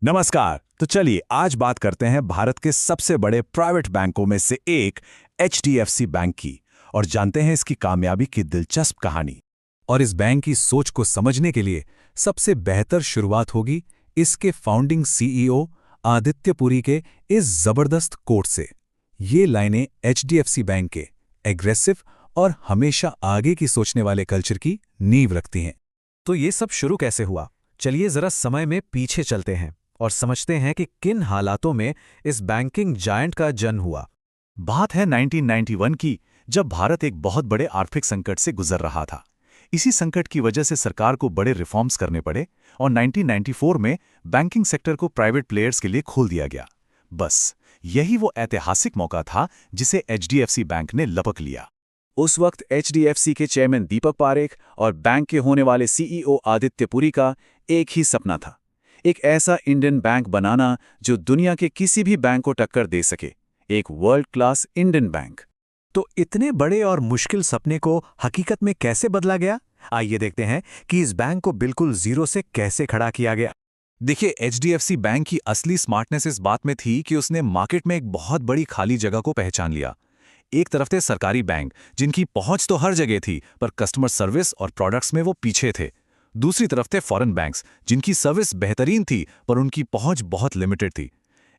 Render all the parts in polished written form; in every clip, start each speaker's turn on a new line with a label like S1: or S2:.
S1: नमस्कार। तो चलिए आज बात करते हैं भारत के सबसे बड़े प्राइवेट बैंकों में से एक एचडीएफसी बैंक की और जानते हैं इसकी कामयाबी की दिलचस्प कहानी। और इस बैंक की सोच को समझने के लिए सबसे बेहतर शुरुआत होगी इसके फाउंडिंग सीईओ आदित्य पुरी के इस जबरदस्त कोट से। ये लाइनें एचडीएफसी बैंक के एग्रेसिव और हमेशा आगे की सोचने वाले कल्चर की नींव रखती हैं।
S2: तो ये सब शुरू कैसे हुआ? चलिए जरा समय में पीछे चलते हैं और समझते हैं कि किन हालातों में इस बैंकिंग जायंट का जन्म हुआ।
S1: बात है 1991 की, जब भारत एक बहुत बड़े आर्थिक संकट से गुजर रहा था। इसी संकट की वजह से सरकार को बड़े रिफॉर्म्स करने पड़े और 1994 में बैंकिंग सेक्टर को प्राइवेट प्लेयर्स के लिए खोल दिया गया। बस यही वो ऐतिहासिक मौका था जिसे एचडीएफसी बैंक ने लपक लिया। उस वक्त एचडीएफसी के चेयरमैन दीपक पारेख और बैंक के होने वाले सीईओ आदित्य पुरी का एक ही सपना था, एक ऐसा इंडियन बैंक बनाना जो दुनिया के किसी भी बैंक को टक्कर दे सके, एक वर्ल्ड क्लास इंडियन बैंक।
S2: तो इतने बड़े और मुश्किल सपने को हकीकत में कैसे बदला गया? आइए देखते हैं कि इस बैंक को बिल्कुल जीरो से कैसे खड़ा किया गया।
S1: देखिए, एचडीएफसी बैंक की असली स्मार्टनेस इस बात में थी कि उसने मार्केट में एक बहुत बड़ी खाली जगह को पहचान लिया। एक तरफ थे सरकारी बैंक जिनकी पहुंच तो हर जगह थी, पर कस्टमर सर्विस और प्रोडक्ट्स में वो पीछे थे। दूसरी तरफ थे फॉरेन बैंक्स जिनकी सर्विस बेहतरीन थी, पर उनकी पहुंच बहुत लिमिटेड थी।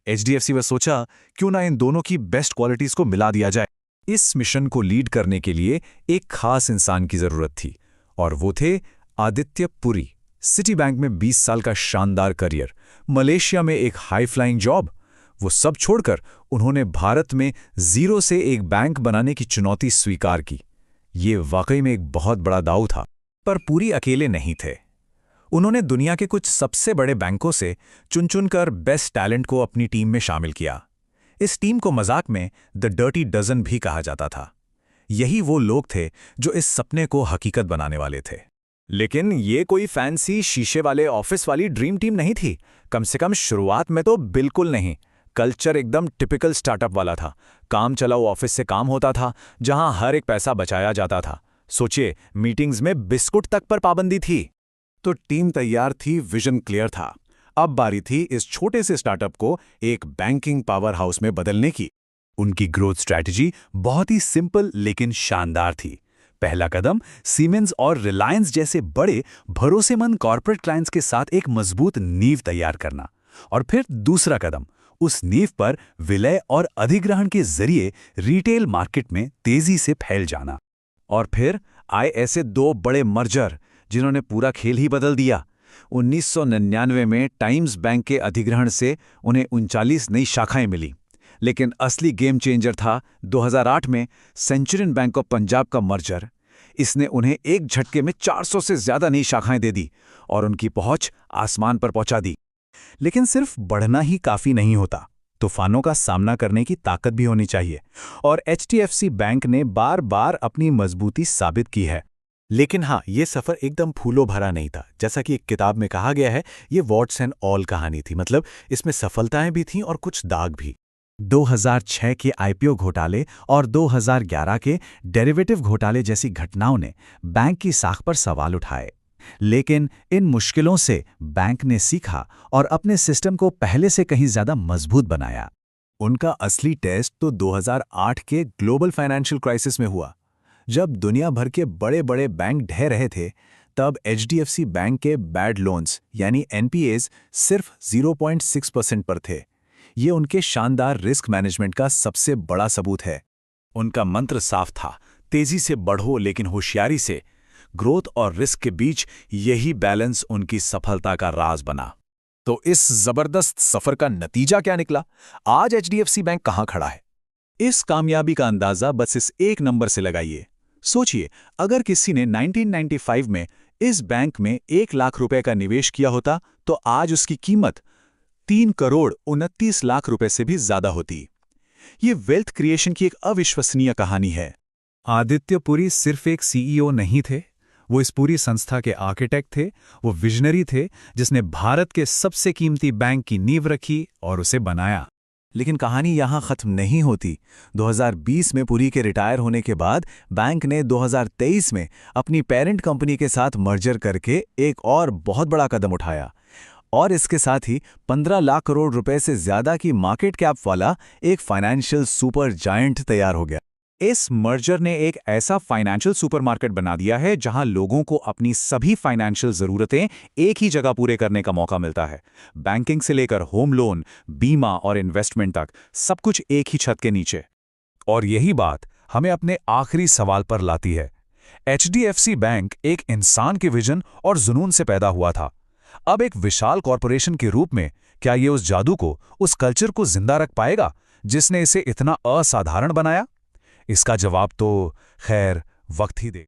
S1: एचडीएफसी ने सोचा, क्यों ना इन दोनों की बेस्ट क्वालिटीज को मिला दिया जाए। इस मिशन को लीड करने के लिए एक खास इंसान की जरूरत थी और वो थे आदित्य पुरी। सिटी बैंक में 20 साल का शानदार करियर, मलेशिया में एक हाई फ्लाइंग जॉब, वो सब छोड़कर उन्होंने भारत में जीरो से एक बैंक बनाने की चुनौती स्वीकार की। ये वाकई में एक बहुत बड़ा दांव था। पर पुरी अकेले नहीं थे। उन्होंने दुनिया के कुछ सबसे बड़े बैंकों से चुन-चुनकर बेस्ट टैलेंट को अपनी टीम में शामिल किया। इस टीम को मजाक में द डर्टी डजन भी कहा जाता था। यही वो लोग थे जो इस सपने को हकीकत बनाने वाले थे। लेकिन ये कोई फैंसी शीशे वाले ऑफिस वाली ड्रीम टीम नहीं थी, कम से कम शुरुआत में तो बिल्कुल नहीं। कल्चर एकदम टिपिकल स्टार्टअप वाला था। काम चलाओ ऑफिस से काम होता था, जहां हर एक पैसा बचाया जाता था। सोचिए, मीटिंग्स में बिस्कुट तक पर पाबंदी थी। तो टीम तैयार थी, विजन क्लियर था। अब बारी थी इस छोटे से स्टार्टअप को एक बैंकिंग पावर हाउस में बदलने की। उनकी ग्रोथ स्ट्रैटेजी बहुत ही सिंपल लेकिन शानदार थी। पहला कदम, सीमेंस और रिलायंस जैसे बड़े भरोसेमंद कॉर्पोरेट क्लाइंट्स के साथ एक मजबूत नींव तैयार करना। और फिर दूसरा कदम, उस नींव पर विलय और अधिग्रहण के जरिए रिटेल मार्केट में तेजी से फैल जाना। और फिर आए ऐसे दो बड़े मर्जर जिन्होंने पूरा खेल ही बदल दिया। 1999 में टाइम्स बैंक के अधिग्रहण से उन्हें 39 नई शाखाएं मिली। लेकिन असली गेम चेंजर था 2008 में सेंचुरियन बैंक ऑफ पंजाब का मर्जर। इसने उन्हें एक झटके में 400 से ज्यादा नई शाखाएं दे दी और उनकी पहुंच आसमान पर पहुंचा दी। लेकिन सिर्फ बढ़ना ही काफी नहीं होता, तूफानों का सामना करने की ताकत भी होनी चाहिए। और एचडीएफसी बैंक ने बार बार अपनी मजबूती साबित की है। लेकिन हाँ, ये सफर एकदम फूलों भरा नहीं था। जैसा कि एक किताब में कहा गया है, ये वॉट्स एंड ऑल कहानी थी। मतलब इसमें सफलताएं भी थीं और कुछ दाग भी। 2006 के आईपीओ घोटाले और 2011 के डेरिवेटिव घोटाले जैसी घटनाओं ने बैंक की साख पर सवाल उठाए। लेकिन इन मुश्किलों से बैंक ने सीखा और अपने सिस्टम को पहले से कहीं ज्यादा मजबूत बनाया। उनका असली टेस्ट तो 2008 के ग्लोबल फाइनेंशियल क्राइसिस में हुआ। जब दुनिया भर के बड़े बड़े बैंक ढह रहे थे, तब एचडीएफसी बैंक के बैड लोन्स यानी एनपीएज सिर्फ 0.6% पर थे। ये उनके शानदार रिस्क मैनेजमेंट का सबसे बड़ा सबूत है। उनका मंत्र साफ था, तेजी से बढ़ो लेकिन होशियारी से। ग्रोथ और रिस्क के बीच यही बैलेंस उनकी सफलता का राज बना। तो इस जबरदस्त सफर का नतीजा क्या निकला? आज एचडीएफसी बैंक कहां खड़ा है? इस कामयाबी का अंदाजा बस इस एक नंबर से लगाइए। सोचिए, अगर किसी ने 1995 में इस बैंक में 1 लाख रुपए का निवेश किया होता, तो आज उसकी कीमत 3 करोड़ 29 लाख रुपए से भी ज्यादा होती। ये वेल्थ क्रिएशन की एक अविश्वसनीय कहानी है। आदित्य पुरी सिर्फ एक सीईओ नहीं थे, वो इस पूरी संस्था के आर्किटेक्ट थे। वो विजनरी थे जिसने भारत के सबसे कीमती बैंक की नींव रखी और उसे बनाया। लेकिन कहानी यहाँ खत्म नहीं होती। 2020 में पुरी के रिटायर होने के बाद बैंक ने 2023 में अपनी पेरेंट कंपनी के साथ मर्जर करके एक और बहुत बड़ा कदम उठाया। और इसके साथ ही 15 लाख करोड़ रुपए से ज्यादा की मार्केट कैप वाला एक फाइनेंशियल सुपर जायंट तैयार हो गया। इस मर्जर ने एक ऐसा फाइनेंशियल सुपरमार्केट बना दिया है जहां लोगों को अपनी सभी फाइनेंशियल जरूरतें एक ही जगह पूरे करने का मौका मिलता है। बैंकिंग से लेकर होम लोन, बीमा और इन्वेस्टमेंट तक सब कुछ एक ही छत के नीचे। और यही बात हमें अपने आखिरी सवाल पर लाती है। HDFC बैंक एक इंसान के विजन और जुनून से पैदा हुआ था। अब एक विशाल कॉरपोरेशन के रूप में क्या ये उस जादू को, उस कल्चर को जिंदा रख पाएगा जिसने इसे इतना असाधारण बनाया? इसका जवाब तो खैर वक्त ही दे।